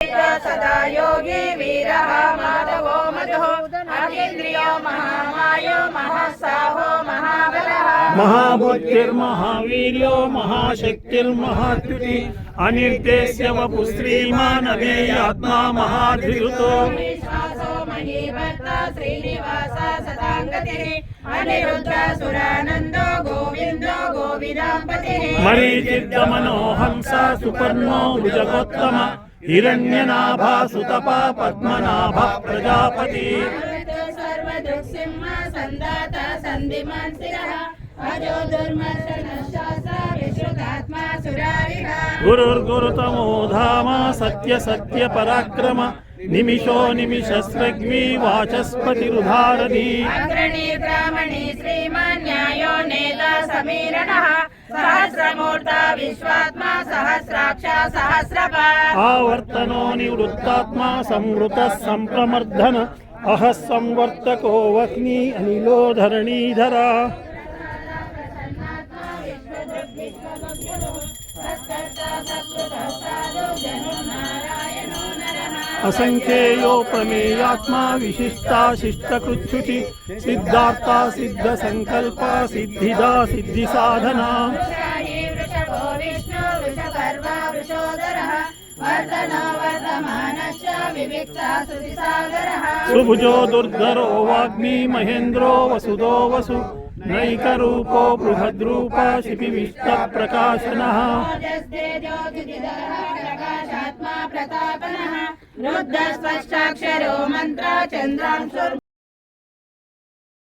सदा योगी वीरः माधवो मधुः अतीन्द्रियो महामायो महासाहो महाबलः महाबुद्धिर्महावीर्यो महाशक्तिर्महात्युति अनिर्देश्य वपु श्रीमान् अव्ययात्मा महाधीरुतो विश्वासो महीभक्ता श्रीनिवास सदांगतिः अनिरुद्ध सुरानन्दो गोविन्दो गोविदाम्पतिः मरीचिर्दमनो हंसा सुपर्णो भुजगोत्तम हिरण्यनाभा सुतपा पद्मनाभा प्रजापति सर्वदुःसिंह सन्दाता सन्धिमान् शिरः अजो दुर्मर्शनशास्त्र विश्रुतात्मा सुरारिः गुरुर्गुरुतमो धाम सत्य सत्य पराक्रम निमिषो निमिषस्रग्वी वाचस्पतिरुधारधी अग्रणी ब्राह्मणी श्रीमान् न्यायो नेता समीरणः सहस्रमूर्ता विश्वात्मा सहस्राक्ष सहस्रपात् आवर्तनो निवृत्तात्मा संवृतः संप्रमर्दन अहः संवर्तको वह्नि अनिलो धरणीधरा असंख्येयो प्रमेयात्मा विशिष्टा शिष्टकृच्छुचि सिद्धार्था सिद्ध संकल्पा सिद्धिदा सिद्धि साधना वृषभो विष्णु वृषपर्वा वृषोदरः वर्धनो वर्धमानश्च विविक्ता श्रुतिसागरः सुभुजो दुर्धरो वाग्मी महेन्द्रो वसुदो वसु नैकरूपो बृहद्रूपा शिपिविष्टप्रकाशनः प्रकाशात्मा प्रतापनः रुद्रस्पष्टाक्षरो मन्त्र चन्द्रांशुर्भुवनमोहनः